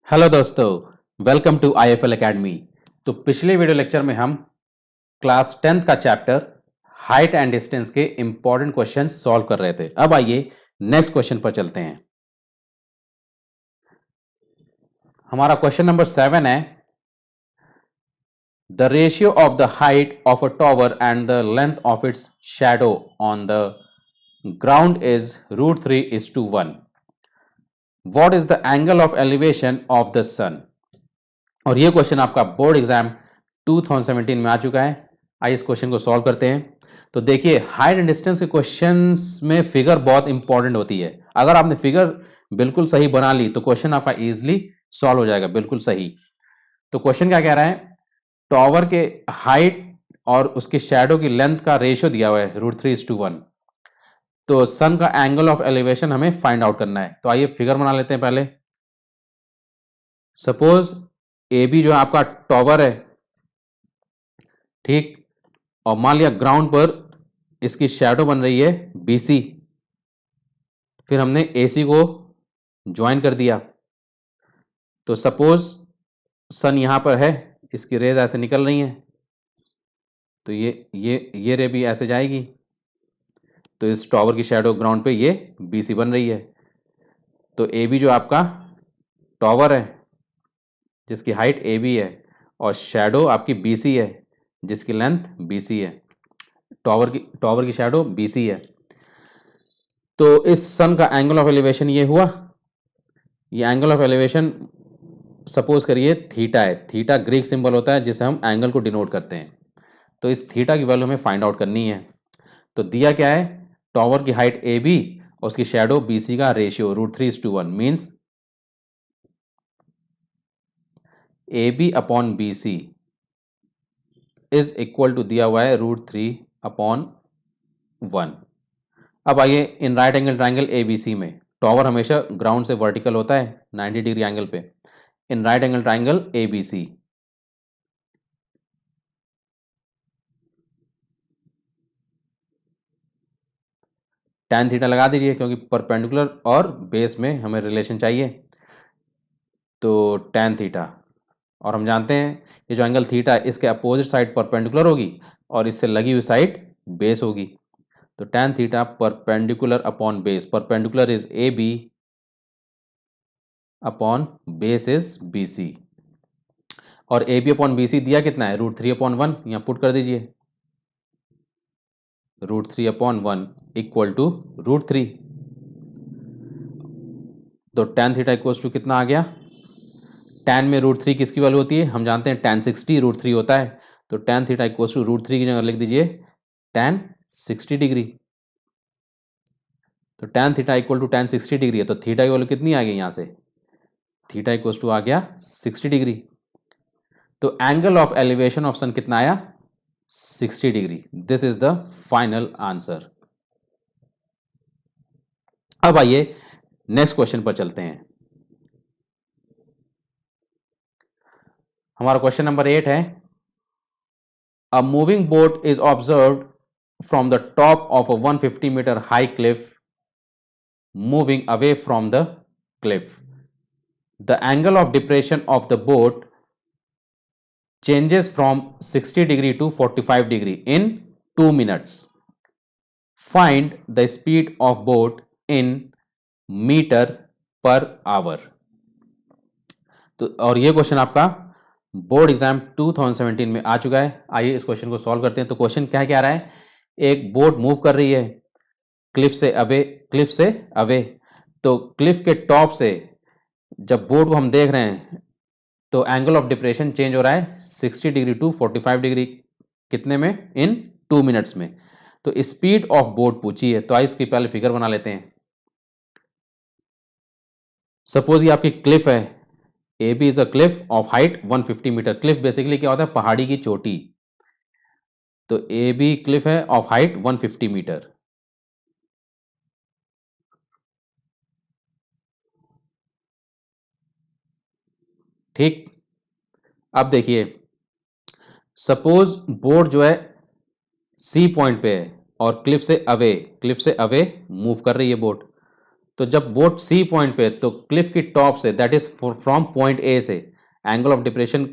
Hello दोस्तों, welcome to IFL academy. तो पिछले वीडियो लेक्चर में हम क्लास 10th का चैप्टर हाइट एंड डिस्टेंस के इंपॉर्टेंट क्वेश्चंस सॉल्व कर रहे थे। अब आइए नेक्स्ट क्वेश्चन पर चलते हैं। हमारा क्वेश्चन नंबर 7 है, the ratio of the height of a tower and the length of its shadow on the ground is √3:1। What is the angle of elevation of the sun? और ये question आपका board exam 2017 में आ चुका है। आइए इस question को solve करते हैं। तो देखिए, हाइट एंड डिस्टेंस के क्वेश्चंस में फिगर बहुत इंपॉर्टेंट होती है। अगर आपने फिगर बिल्कुल सही बना ली तो क्वेश्चन आपका इजीली सॉल्व हो जाएगा, बिल्कुल सही। तो क्वेश्चन क्या कह रहा है, टॉवर के हाइट और उसके शैडो की लेंथ का रेशियो दिया हुआ है √3:1। तो सन का एंगल ऑफ एलिवेशन हमें फाइंड आउट करना है। तो आइए फिगर बना लेते हैं पहले। सपोज ए बी जो है आपका टॉवर है, ठीक, और मान लिया ग्राउंड पर इसकी शैडो बन रही है BC। फिर हमने AC को ज्वाइन कर दिया। तो सपोज सन यहां पर है, इसकी रेज ऐसे निकल रही हैं, तो ये रे भी ऐसे जाएगी। तो इस टॉवर की शैडो ग्राउंड पे ये BC बन रही है। तो AB जो आपका टॉवर है जिसकी हाइट AB है और शैडो आपकी BC है जिसकी लेंथ BC है। टॉवर की शैडो BC है। तो इस सन का एंगल ऑफ एलिवेशन ये हुआ। ये एंगल ऑफ एलिवेशन सपोज करिए थीटा है। थीटा ग्रीक सिंबल होता है जिसे हम एंगल को डिनोट करते हैं। तो इस थीटा की वैल्यू हमें फाइंड आउट करनी है। तो दिया क्या है, टॉवर की हाइट AB और उसकी शैडो BC का ratio √3:1 means AB upon BC is equal to दिया हुआ है √3/1। अब आइए in right angle triangle ABC में टॉवर हमेशा ग्राउंड से वर्टिकल होता है 90 डिग्री एंगल पे। In right angle triangle ABC, tan theta लगा दीजिए क्योंकि परपेंडिकुलर और बेस में हमें रिलेशन चाहिए। तो tan थीटा, और हम जानते हैं ये जो एंगल थीटा है इसके अपोजिट साइड परपेंडिकुलर होगी और इससे लगी हुई साइड बेस होगी। तो tan theta perpendicular upon base, perpendicular is AB upon base is BC। और AB अपॉन BC दिया कितना है, √3/1। यहाँ पुट कर दीजिए, √3/1 इक्वल टू √3। तो tan थीटा इक्वल्स टू कितना आ गया, tan में √3 किसकी वैल्यू होती है, हम जानते हैं tan 60 √3 होता है। तो tan थीटा इक्वल्स टू √3 की जगह लिख दीजिए tan 60 डिग्री। तो tan theta equal to tan 60 degree है। तो थीटा की वैल्यू कितनी आ गई, यहाँ से थीटा इक्वल्स टू आ गया 60 डिग्री। तो एंगल ऑफ एलिवेशन ऑफ सन कितना आया, 60 degree. This is the final answer. अब आइए नेक्स्ट क्वेश्चन पर चलते हैं। हमारा क्वेश्चन नंबर 8 है, a moving boat is observed from the top of a 150-meter high cliff moving away from the cliff. The angle of depression of the boat changes from 60 degree to 45 degree in 2 minutes. Find the speed of boat in meter per hour. तो और ये question आपका board exam 2017 में आ चुका है। आइए इस question को सॉल्व करते हैं। तो क्वेश्चन क्या कह रहा है, एक बोट मूव कर रही है क्लिफ से अवे। तो क्लिफ के टॉप से जब बोट को हम देख रहे हैं तो एंगल ऑफ डिप्रेशन चेंज हो रहा है 60 डिग्री टू 45 डिग्री, कितने में, इन 2 मिनट्स में। तो स्पीड ऑफ बोट पूछी है। तो आइए इसकी पहले फिगर बना लेते हैं। सपोज ये आपकी क्लिफ है, A B is a cliff of height 150 metre. Cliff basically क्या होता है, पहाड़ी की चोटी। तो ए बी क्लिफ है ऑफ हाइट 150 मीटर। ठीक, अब देखिए, सपोज बोट जो है सी पॉइंट पे है और क्लिफ से अवे मूव कर रही है बोट। तो जब बोट सी पॉइंट पे, तो क्लिफ की टॉप से, that is from point A से, एंगल ऑफ डिप्रेशन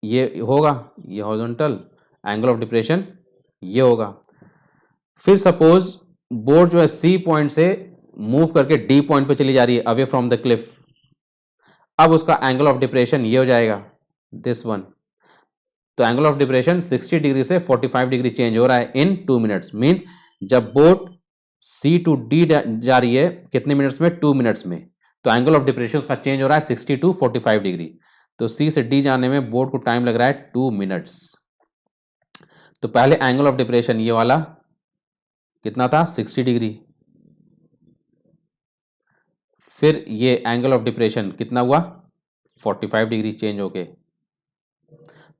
ये होगा, ये हॉरिजॉन्टल एंगल ऑफ डिप्रेशन ये होगा। फिर सपोज बोट जो है सी पॉइंट से मूव करके डी पॉइंट पे चली जा रही है, अवे फ्रॉम द क्लिफ। अब उसका एंगल ऑफ डिप्रेशन ये हो जाएगा, दिस वन। तो एंगल ऑफ डिप्रेशन 60 डिग्री से 45 डिग्री चेंज हो रहा है इन 2 मिनट्स। मींस जब बोट सी टू डी जा रही है कितने मिनट्स में, 2 मिनट्स में, तो एंगल ऑफ डिप्रेशन उसका चेंज हो रहा है 60 टू 45 डिग्री। तो सी से डी जाने में बोट को टाइम लग रहा है 2 मिनट्स। तो पहले एंगल ऑफ डिप्रेशन ये वाला कितना था, 60 डिग्री। फिर ये एंगल ऑफ डिप्रेशन कितना हुआ, 45 डिग्री चेंज होके।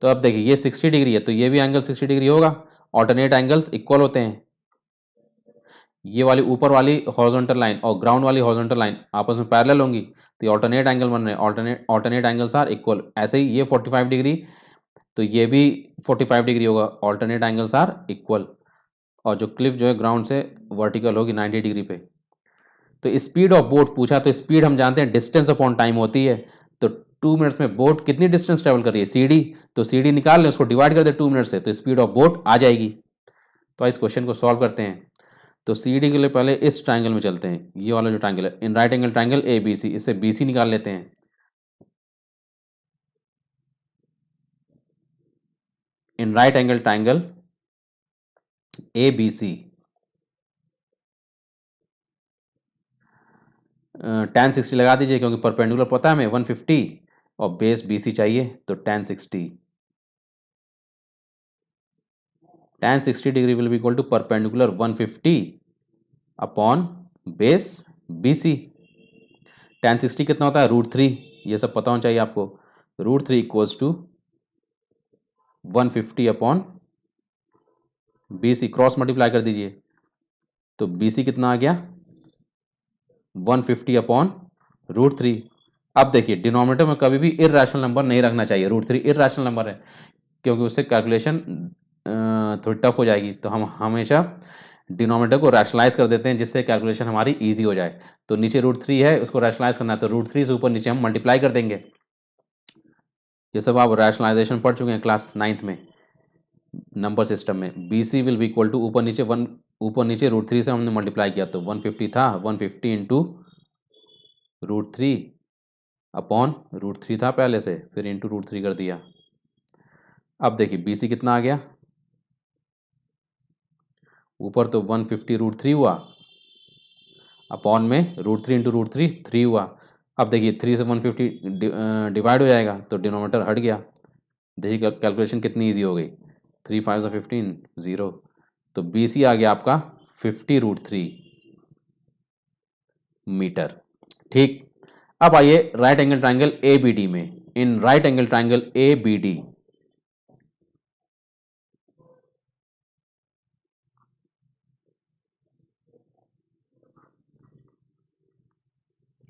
तो अब देखिए ये 60 डिग्री है, तो ये भी एंगल 60 डिग्री होगा। ऑल्टरनेट एंगल्स इक्वल होते हैं। ये वाली ऊपर वाली हॉरिजॉन्टल लाइन और ग्राउंड वाली हॉरिजॉन्टल लाइन आपस में पैरेलल होंगी, तो ये ऑल्टरनेट एंगल बन रहे हैं। Alternate angles are equal. ऐसे ही ये 45 डिग्री, तो ये भी 45 डिग्री होगा। Alternate angles are equal. और जो क्लिफ जो है ग्राउंड से वर्टिकल होगी 90 डिग्री पे। तो स्पीड ऑफ बोट पूछा, तो स्पीड हम जानते हैं डिस्टेंस अपॉन टाइम होती है। तो 2 मिनट्स में बोट कितनी डिस्टेंस ट्रेवल कर रही है, सी डी। तो सी डी निकाल लें, उसको डिवाइड कर दे 2 मिनट से, तो स्पीड ऑफ बोट आ जाएगी। तो इस क्वेश्चन को सॉल्व करते हैं। तो सी डी के लिए पहले इस ट्राइंगल में चलते हैं, ये वाला जो ट्राइंगल है, in right angle triangle A B C, इससे बी सी निकाल लेते हैं। In right angle triangle A B C, tan 60 लगा दीजिए, क्योंकि परपेंडिकुलर पता है हमें 150 और बेस बी सी चाहिए, तो tan 60 degree will be equal to perpendicular 150 upon base B C. tan 60 कितना होता है, √3। ये सब पता होना चाहिए आपको। √3 equals to 150 upon B C, cross multiply कर दीजिए, तो बी सी कितना आ गया, 150 अपॉन √3। अब देखिए डिनोमिनेटर में कभी भी इररेशनल नंबर नहीं रखना चाहिए। √3 इररेशनल नंबर है, क्योंकि उससे कैलकुलेशन थोड़ी टफ हो जाएगी। तो हम हमेशा डिनोमिनेटर को रैशनलाइज कर देते हैं, जिससे कैलकुलेशन हमारी इजी हो जाए। तो नीचे √3 है, उसको रैशनलाइज करना है, तो √3 से ऊपर नीचे हम मल्टीप्लाई कर देंगे। ये सब आप रैशनलाइजेशन पढ़ चुके हैं क्लास 9th में, नंबर सिस्टम में। B C will be equal to ऊपर नीचे √3 से हमने मल्टीप्लाई किया, तो 150 था, 150 इंटू √3 अपॉन √3 था पहले से, फिर इंटू √3 कर दिया। अब देखिए बी सी कितना आ गया, ऊपर तो 150 √3 हुआ, अपॉन में √3 इंटू √3 3 हुआ। अब देखिए 3 से 150 डिवाइड हो जाएगा, तो डिनोमिनेटर हट गया। देखिए कैलकुलेशन कितनी इजी हो गई, 3 5 से 15 0। तो बी सी आ गया आपका 50 √3 मीटर। ठीक। अब आइए right angle triangle A B D में। In right angle triangle A B D,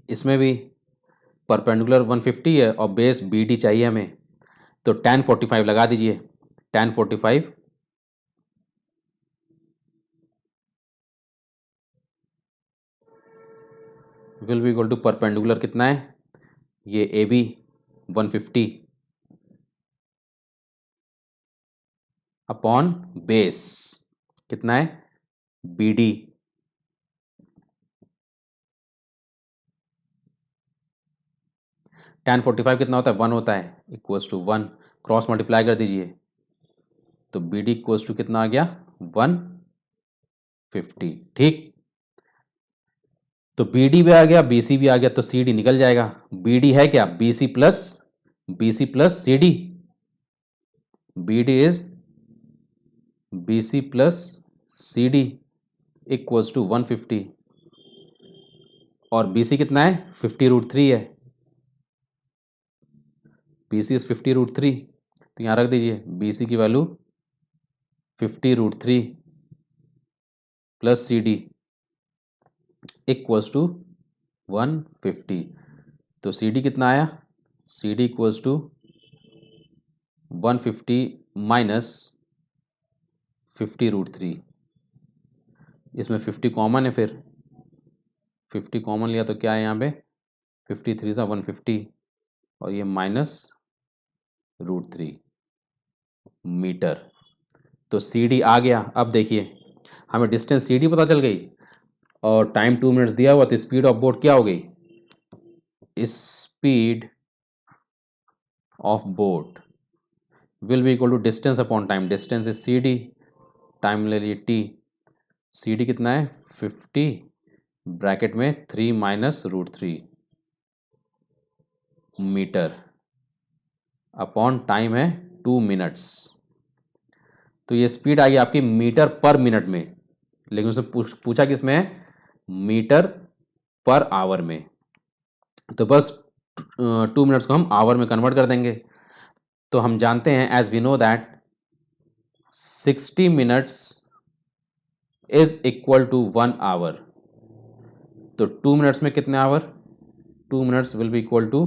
इसमें भी परपेंडिकुलर 150 है और बेस बी डी चाहिए हमें, तो tan 45 लगा दीजिए। tan 45 will be equal to perpendicular कितना है, ये ए बी 150 अपॉन बेस कितना है, बी डी। tan 45 कितना होता है, 1 होता है, इक्वल्स टू 1, क्रॉस मल्टीप्लाई कर दीजिए, तो बी डी इक्वल्स टू कितना आ गया, 150। ठीक। तो बी डी भी आ गया, बी सी भी आ गया, तो सी डी निकल जाएगा। बी डी है क्या, B C plus C D. B D is B C plus C D equals to 150, और बी सी कितना है, 50 √3 है। बी सी इज 50 √3, तो यहाँ रख दीजिए बी सी की value 50 √3 plus C D equals to 150। तो सी डी कितना आया, C D equals to 150 minus 50 √3। इसमें 50 कॉमन है, फिर 50 कॉमन लिया तो क्या है यहाँ पे 53 सा 150 और ये -√3 मीटर। तो CD आ गया। अब देखिए हमें डिस्टेंस CD पता चल गई और टाइम 2 मिनट्स दिया हुआ, तो स्पीड ऑफ बोट क्या हो गई, speed of boat will be equal to distance upon time. Distance is CD, time ले लिए T। CD कितना है 50 ब्रैकेट में 3 -√3 मीटर अपॉन टाइम है 2 मिनट्स। तो ये स्पीड आई आपकी मीटर पर मिनट में, लेकिन उसने पूछा किस में है, मीटर पर आवर में। तो बस 2 मिनट्स को हम आवर में कन्वर्ट कर देंगे। तो हम जानते हैं as we know that 60 minutes is equal to 1 hour. तो 2 मिनट्स में कितने hour, 2 minutes will be equal to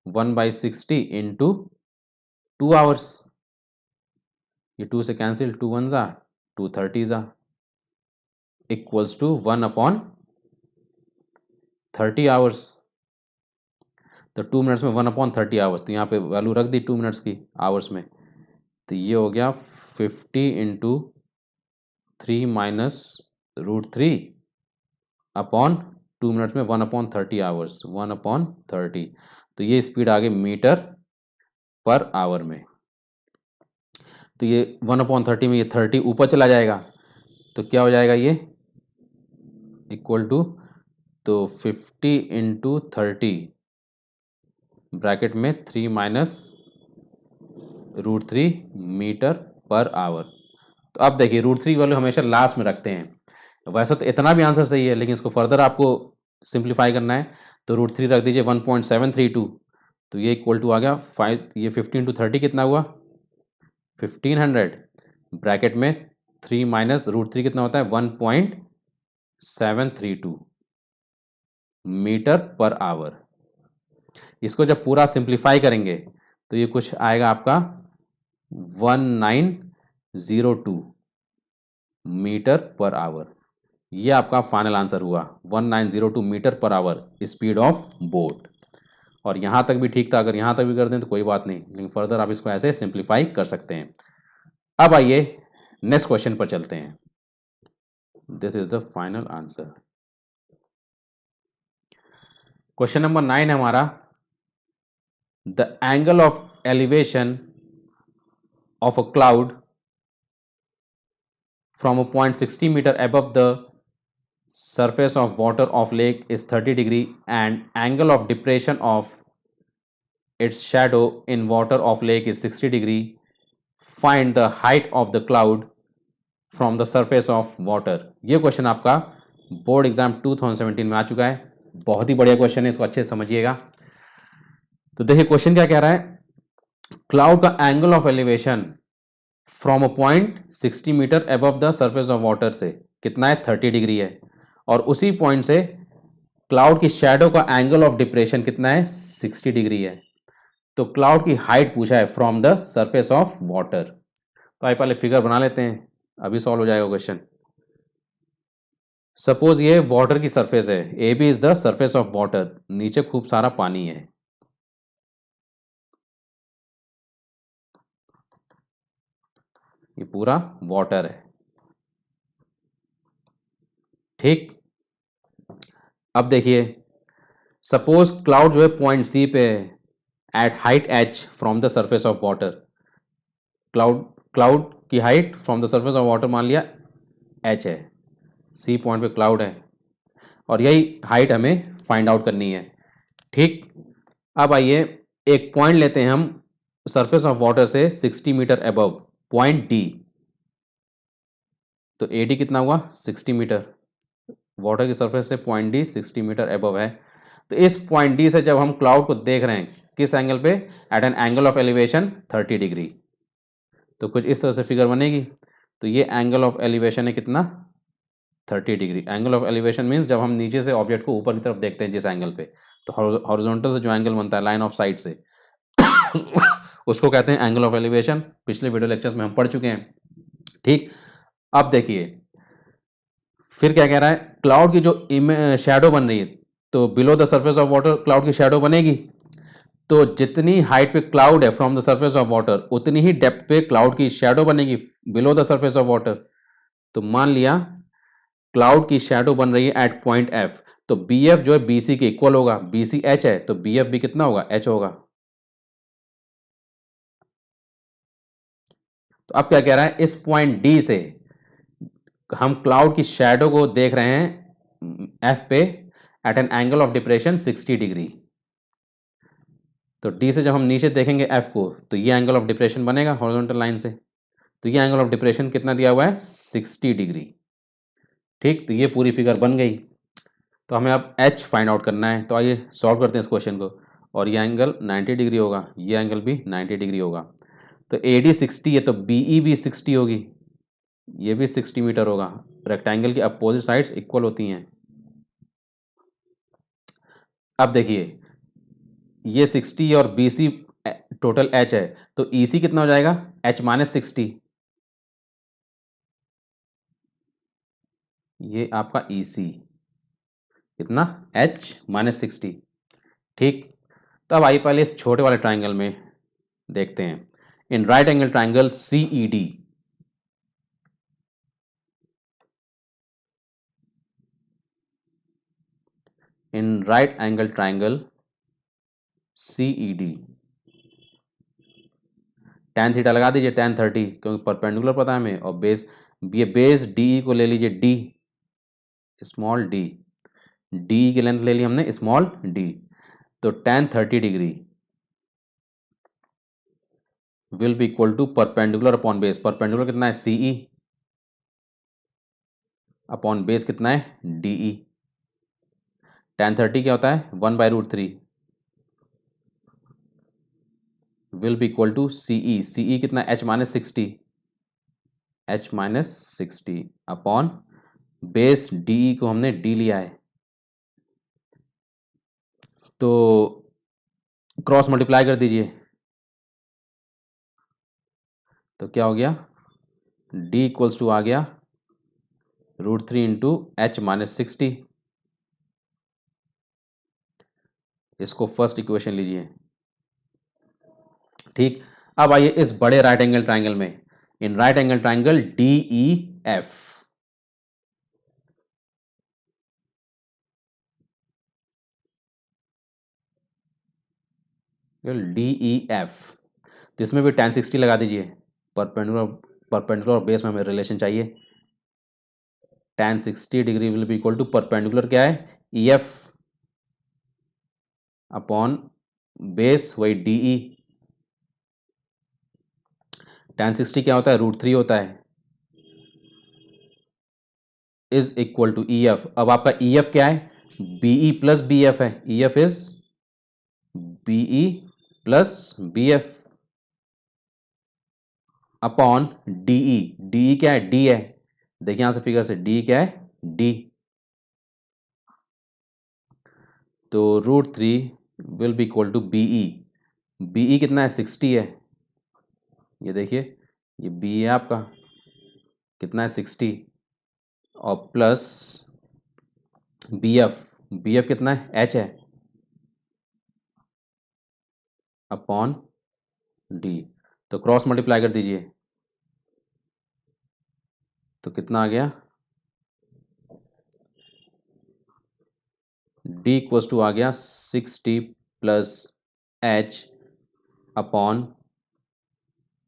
1/60 into 2 hours. ये 2 से कैंसिल, 2 1 जा 2 30 जा इक्वल्स टू 1 अपॉन 30 आवर्स। तो 2 मिनट्स में 1 अपॉन 30 आवर्स, तो यहाँ पे वैल्यू रख दी 2 मिनट्स की आवर्स में। तो ये हो गया 50 इंटू 3 -√3 अपॉन 2 मिनट्स में 1 अपॉन 30 आवर्स, 1 अपॉन 30। तो ये स्पीड आ गई मीटर पर आवर में। तो ये 1 अपॉन 30 में ये 30 ऊपर चला जाएगा, तो क्या हो जाएगा ये इक्वल टू, तो 50 इंटू 30 ब्रैकेट में 3 -√3 मीटर पर आवर। तो अब देखिए √3 वैल्यू हमेशा लास्ट में रखते हैं। वैसे तो इतना भी आंसर सही है, लेकिन इसको फर्दर आपको सिंप्लीफाई करना है, तो √3 रख दीजिए 1.732। तो ये इक्वल टू आ गया 5, ये 50 इंटू 30 कितना हुआ 1500 ब्रैकेट में 3 -√3 कितना होता है 1.732 मीटर पर आवर। इसको जब पूरा सिंप्लीफाई करेंगे तो ये कुछ आएगा आपका 1902 मीटर पर आवर। ये आपका फाइनल आंसर हुआ 1902 metre per hour speed of boat. और यहाँ तक भी ठीक था, अगर यहाँ तक भी कर दें तो कोई बात नहीं, लेकिन फर्दर आप इसको ऐसे सिंप्लीफाई कर सकते हैं। अब आइए नेक्स्ट क्वेश्चन पर चलते हैं। This is the final answer. Question number 9 है हमारा, the angle of elevation of a cloud from a point 60 meter above the surface of water of lake is 30 degree and angle of depression of its shadow in water of lake is 60 degree. Find the height of the cloud from the surface of water। ये question आपका board exam 2017 में आ चुका है। बहुत ही बढ़िया question है, इसको अच्छे से समझिएगा। तो देखिए क्वेश्चन क्या कह रहा है, क्लाउड का angle of elevation from a point 60 metre above the surface of water से कितना है 30 डिग्री है, और उसी पॉइंट से क्लाउड की शैडो का एंगल ऑफ डिप्रेशन कितना है 60 डिग्री है। तो क्लाउड की हाइट पूछा है from the surface of water. तो आइए पहले फिगर बना लेते हैं, अभी सॉल्व हो जाएगा क्वेश्चन। सपोज ये वाटर की सरफेस है, A B is the surface of water, नीचे खूब सारा पानी है। ये पूरा वाटर है, ठीक। अब देखिए सपोज क्लाउड जो है पॉइंट सी पे at height h from the surface of water. Cloud की height from the surface of water मान लिया h है, सी पॉइंट पे क्लाउड है, और यही हाइट हमें फाइंड आउट करनी है, ठीक। अब आइए एक पॉइंट लेते हैं हम सरफेस ऑफ वाटर से 60 मीटर अबव, पॉइंट डी। तो ए डी कितना हुआ 60 मीटर, वाटर की सरफेस से पॉइंट डी 60 मीटर अबव है। तो इस पॉइंट डी से जब हम क्लाउड को देख रहे हैं किस एंगल पे, at an angle of elevation 30 degree. तो कुछ इस तरह से फिगर बनेगी। तो ये एंगल ऑफ एलिवेशन है कितना 30 degree. Angle of elevation means जब हम नीचे से ऑब्जेक्ट को ऊपर की तरफ देखते हैं जिस एंगल पे, तो हॉरिजॉन्टल से जो एंगल बनता है लाइन ऑफ साइट से उसको कहते हैं एंगल ऑफ एलिवेशन। पिछले वीडियो लेक्चर्स में हम पढ़ चुके हैं, ठीक। अब देखिए फिर क्या कह रहा है, क्लाउड की जो शैडो बन रही है, तो below the surface of water cloud की शैडो बनेगी। तो जितनी हाइट पे क्लाउड है from the surface of water, उतनी ही डेप्थ पे क्लाउड की शैडो बनेगी below the surface of water. तो मान लिया क्लाउड की शैडो बन रही है एट पॉइंट एफ, तो बी एफ जो है बी सी के इक्वल होगा, बी सी एच है तो बी एफ भी कितना होगा, एच होगा। तो अब क्या कह रहा है, इस पॉइंट डी से हम क्लाउड की शैडो को देख रहे हैं एफ पे at an angle of depression 60 degree. तो डी से जब हम नीचे देखेंगे एफ को, तो ये एंगल ऑफ डिप्रेशन बनेगा हॉरिजॉन्टल लाइन से। तो ये एंगल ऑफ डिप्रेशन कितना दिया हुआ है, 60 डिग्री। ठीक, तो ये पूरी फिगर बन गई। तो हमें अब एच फाइंड आउट करना है, तो आइए सॉल्व करते हैं इस क्वेश्चन को। और ये एंगल 90 डिग्री होगा, ये एंगल भी 90 डिग्री होगा। तो ए डी 60 है तो बी ई भी 60 होगी, ये भी 60 मीटर होगा। रेक्टेंगल की अपोजिट साइड्स इक्वल होती हैं। अब देखिए, ये 60 और बी सी टोटल एच है, तो ई सी कितना हो जाएगा, एच माइनस 60। ये आपका ई सी कितना, एच माइनस 60। ठीक, तब आइए पहले इस छोटे वाले ट्राइंगल में देखते हैं। In right angle triangle C E D, in right angle triangle C E D, tan theta लगा दीजिए tan 30, क्योंकि परपेंडिकुलर पता है हमें, और बेस, ये बेस डी को ले लीजिए डी, स्मॉल डी, डी की लेंथ ले ली हमने स्मॉल डी। तो tan 30 degree will be equal to perpendicular upon base, perpendicular कितना है सीई, अपॉन बेस कितना है डीई। tan 30 क्या होता है, 1/√3 will be equal to CE, CE कितना H minus 60, H minus 60 upon base DE को हमने डी लिया है, तो क्रॉस मल्टीप्लाई कर दीजिए। तो क्या हो गया, डी इक्वल्स टू आ गया √3 इंटू एच माइनस 60। इसको फर्स्ट इक्वेशन लीजिए। ठीक, अब आइए इस बड़े राइट एंगल ट्राइंगल में, in right angle triangle D E F, D E F, तो इसमें भी tan 60 लगा दीजिए। परपेंडिकुलर, परपेंडिकुलर और बेस में हमें रिलेशन चाहिए। tan 60 degree will be equal to perpendicular क्या है, ई एफ अपॉन बेस वही डीई। tan 60 क्या होता है, √3 होता है, is equal to E F. अब आपका ई एफ क्या है, बीई प्लस बी एफ है, E F is BE plus B F upon DE, DE क्या है, डी है, देखिए यहां से फिगर से डी क्या है, डी। तो √3 will be equal to BE, BE कितना है 60 है, ये देखिए ये बी है आपका, कितना है 60, और plus B F, B F कितना है, एच है, अपॉन डी। तो क्रॉस मल्टीप्लाई कर दीजिए, तो कितना आ गया, डी इक्वल्स टू आ गया 60 प्लस एच अपॉन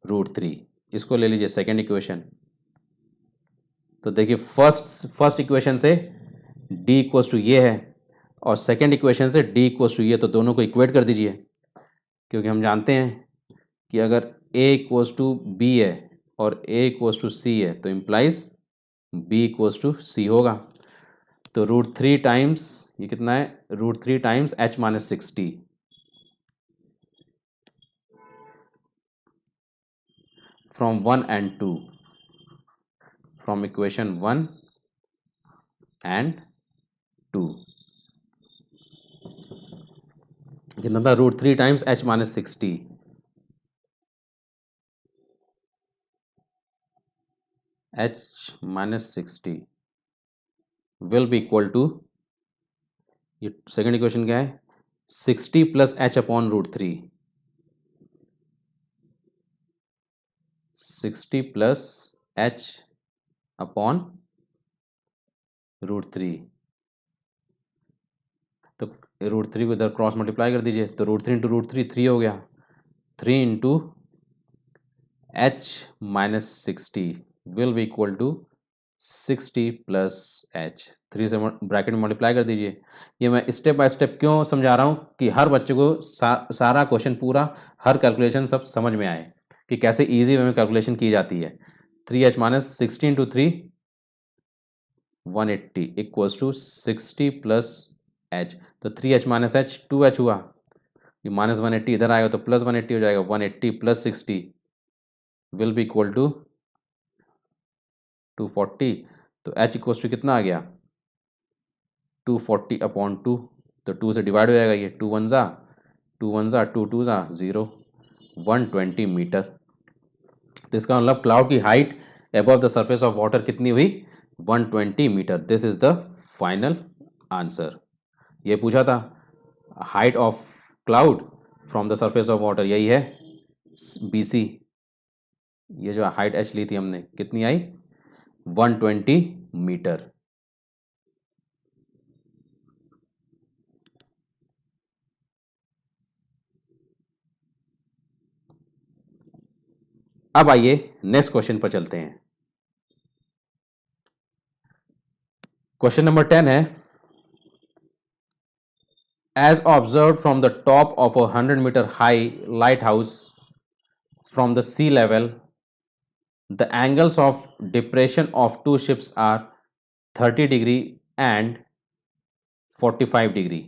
√3। इसको ले लीजिए सेकेंड इक्वेशन। तो देखिए फर्स्ट इक्वेशन से डी इक्वल्स टू ये है, और सेकेंड इक्वेशन से डी इक्वल्स टू ये, तो दोनों को इक्वेट कर दीजिए, क्योंकि हम जानते हैं कि अगर ए इक्वल्स टू बी है और ए इक्वल्स टू सी है, तो implies B equals to C होगा। तो √3 टाइम्स ये कितना है, √3 times H minus 60 from 1 and 2, from equation 1 and 2, कितना था, √3 times H minus 60, H minus 60 will be equal to, ये सेकंड इक्वेशन क्या है, 60 plus H upon root three, 60 plus H upon root three. तो रूट थ्री को इधर cross multiply कर दीजिए, तो root three into root three three हो गया, 3 into H minus 60 will be equal to 60 plus H, three से ब्रैकेट में मल्टीप्लाई कर दीजिए। ये मैं स्टेप बाय स्टेप क्यों समझा रहा हूँ कि हर बच्चे को सारा क्वेश्चन पूरा, हर कैलकुलेशन सब समझ में आए कि कैसे इजी वे में कैलकुलेशन की जाती है। 3h minus 16 into three 180 equals to 60 plus H, तो 3h माइनस एच 2h हुआ, ये माइनस 180 इधर आएगा तो प्लस 180 हो जाएगा, 180 plus 60 will be equal to 240, तो h इक्वल्स टू कितना आ गया 240 अपॉन टू, तो 2 से डिवाइड हो जाएगा, ये 2 वन ज़ा 2 वन ज़ा 2 टू ज़ा 0, 120 मीटर। तो इसका मतलब क्लाउड की height above the surface of water कितनी हुई, 120 metre. This is the final answer. ये पूछा था height of cloud from the surface of water, यही है BC। ये जो हाइट h ली थी हमने कितनी आई, 120 मीटर। अब आइए नेक्स्ट क्वेश्चन पर चलते हैं। क्वेश्चन नंबर 10 है, as observed from the top of a 100-meter high lighthouse from the sea level, the angles of depression of two ships are 30 degree and 45 degree.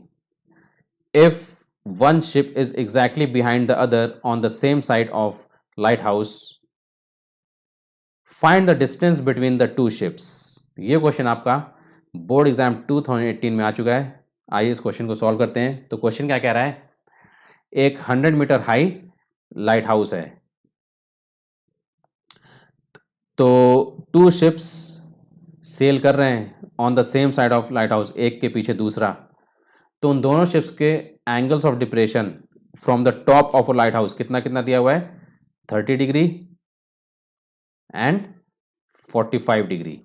If one ship is exactly behind the other on the same side of lighthouse, find the distance between the two ships. ये question आपका board exam 2018 में आ चुका है। आइए इस question को solve करते हैं। तो क्वेश्चन क्या कह रहा है, एक 100 मीटर हाई लाइट हाउस है, तो टू शिप्स सेल कर रहे हैं on the same side of light house, एक के पीछे दूसरा। तो उन दोनों शिप्स के angles of depression from the top of a light house कितना कितना दिया हुआ है, 30 डिग्री एंड 45 डिग्री।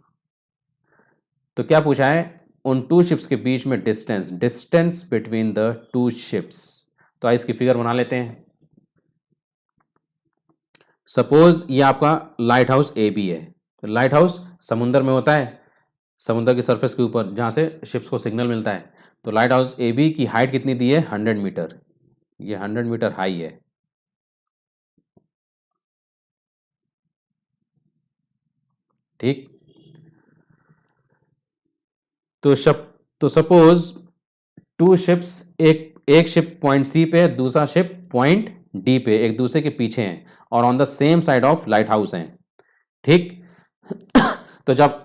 तो क्या पूछा है, उन टू शिप्स के बीच में distance, distance between the two ships. तो आइए इसकी फिगर बना लेते हैं। सपोज ये आपका लाइट हाउस ए बी है। तो लाइट हाउस समुंदर में होता है, समुद्र की सरफेस के ऊपर जहाँ से शिप्स को सिग्नल मिलता है। तो लाइट हाउस ए बी की हाइट कितनी दी है, 100 मीटर। ये 100 मीटर हाई है। ठीक, तो तो सपोज टू शिप्स, एक शिप पॉइंट सी पे है, दूसरा शिप पॉइंट डी पे, एक दूसरे के पीछे हैं और on the same side of light house हैं। ठीक तो जब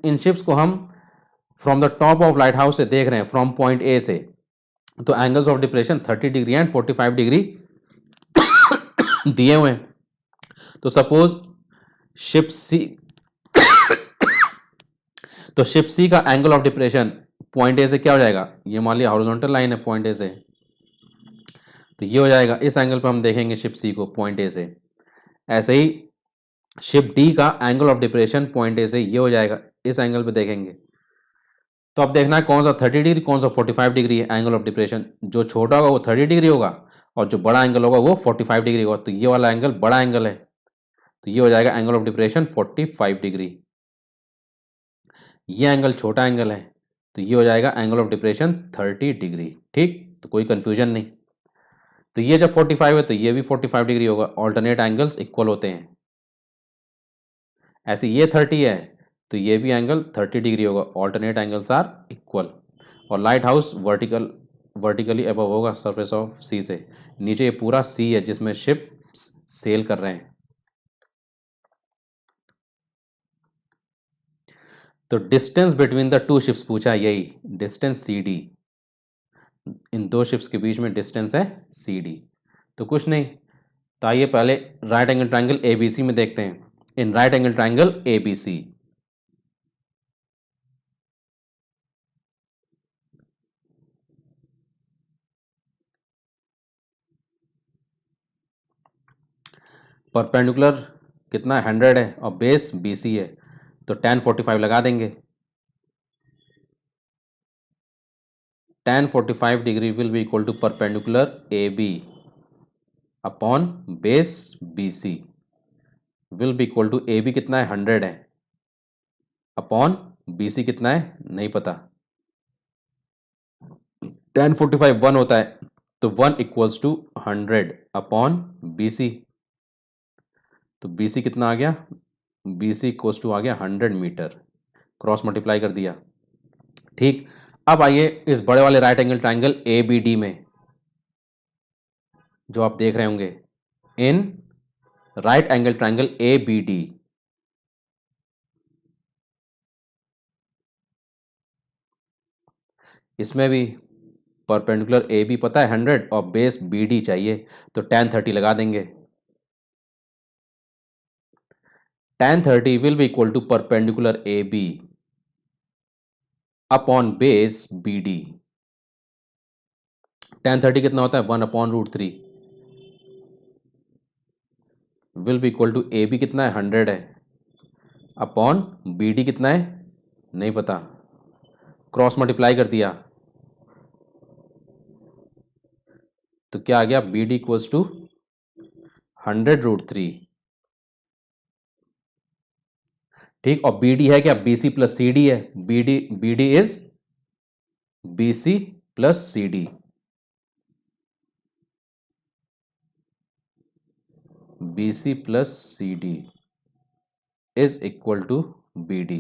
इन शिप्स को हम from the top of light house से देख रहे हैं, फ्रॉम पॉइंट ए से, तो angles of depression 30 degree and 45 degree दिए हुए हैं। तो सपोज शिप सी तो शिप सी का angle of depression point A से क्या हो जाएगा, ये मान लिया हॉरिजॉन्टल लाइन है पॉइंट ए से, तो ये हो जाएगा, इस एंगल पर हम देखेंगे शिप सी को पॉइंट ए से। ऐसे ही शिप डी का angle of depression point A से ये हो जाएगा, इस एंगल पे देखेंगे। तो अब देखना है कौन सा 30 डिग्री कौन सा 45 डिग्री है एंगल ऑफ डिप्रेशन। जो छोटा होगा वो 30 डिग्री होगा और जो बड़ा एंगल होगा वो 45 डिग्री होगा। तो ये वाला एंगल बड़ा एंगल है, तो ये हो जाएगा एंगल ऑफ डिप्रेशन 45 डिग्री। ये एंगल छोटा एंगल है, तो ये हो जाएगा एंगल ऑफ डिप्रेशन 30 डिग्री। ठीक, तो कोई कंफ्यूजन नहीं। तो ये जब 45 है तो ये भी 45 डिग्री होगा, ऑल्टरनेट एंगल्स इक्वल होते हैं। ऐसे ये 30 है तो ये भी एंगल 30 डिग्री होगा, ऑल्टरनेट एंगल्स आर इक्वल। और लाइट हाउस वर्टिकली अबव होगा सरफेस ऑफ सी से, नीचे ये पूरा सी है जिसमें शिप सेल कर रहे हैं। तो distance between the two ships पूछा है, यही डिस्टेंस सी डी, इन दो शिप्स के बीच में डिस्टेंस है सी डी। तो कुछ नहीं, तो आइए पहले राइट एंगल ट्राइंगल एबीसी में देखते हैं। In right angle triangle ABC, perpendicular कितना 100 है और बेस BC है, तो tan 45 लगा देंगे। tan 45 degree will be equal to perpendicular AB upon base BC will be equal to AB कितना है 100 है अपॉन BC कितना है नहीं पता। tan 45 1 होता है, तो 1 इक्वल्स टू 100 अपॉन BC, तो BC कितना आ गया, BC इक्वल्स टू आ गया 100 मीटर, क्रॉस मल्टीप्लाई कर दिया। ठीक, अब आइए इस बड़े वाले राइट एंगल ट्राइंगल ABD में, जो आप देख रहे होंगे, इन राइट एंगल ट्राइंगल ABD, इसमें भी परपेंडिकुलर AB पता है 100 और बेस BD चाहिए, तो tan 30 लगा देंगे। tan 30 will be equal to perpendicular AB upon base BD। tan 30 कितना होता है 1 upon √3 will be equal to AB कितना है 100 है अपॉन BD कितना है नहीं पता, क्रॉस मल्टीप्लाई कर दिया, तो क्या आ गया BD इक्वल्स टू 100 √3। ठीक, और BD है क्या BC प्लस CD है, BD is BC plus CD, BC plus CD is equal to BD।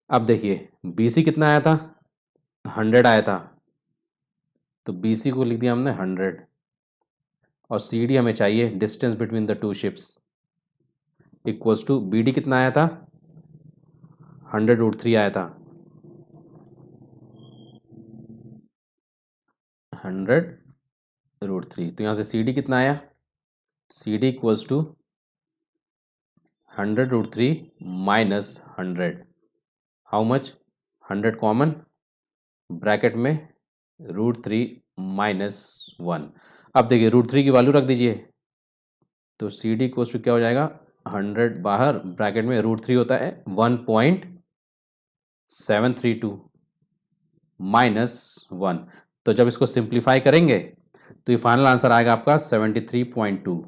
अब देखिए BC कितना आया था 100 आया था, तो BC को लिख दिया हमने 100 और CD हमें चाहिए distance between the two ships equals to BD कितना आया था 100 √3 आया था, 100 √3, तो यहाँ से CD कितना आया, CD equals to 100 √3 minus 100, how much 100 common, bracket में √3 माइनस 1। अब देखिए √3 की वैल्यू रख दीजिए, तो CD इक्वल्स टू क्या हो जाएगा 100 बाहर, ब्रैकेट में √3 होता है 1.732 माइनस 1, तो जब इसको सिंप्लीफाई करेंगे तो ये फाइनल आंसर आएगा आपका 73.2।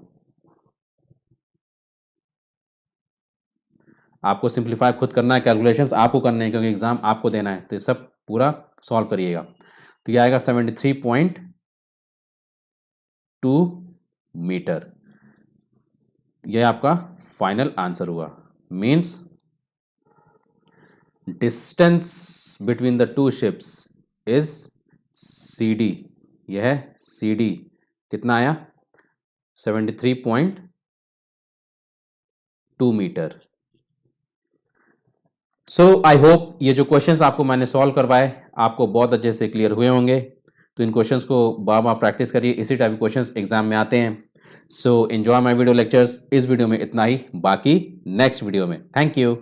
आपको सिंप्लीफाई खुद करना है, कैलकुलेशंस आपको करने हैं क्योंकि एग्जाम आपको देना है, तो ये सब पूरा सॉल्व करिएगा, तो ये आएगा 73.2 मीटर, यह आपका फाइनल आंसर हुआ। Means distance between the two ships is CD, यह है CD कितना आया 73.2 मीटर। सो आई होप ये जो क्वेश्चंस आपको मैंने सॉल्व करवाए आपको बहुत अच्छे से क्लियर हुए होंगे, तो इन क्वेश्चंस को बार बार प्रैक्टिस करिए, इसी टाइप के क्वेश्चंस एग्जाम में आते हैं। So enjoy my video lectures, इस वीडियो में इतना ही, बाकी नेक्स्ट वीडियो में। Thank you.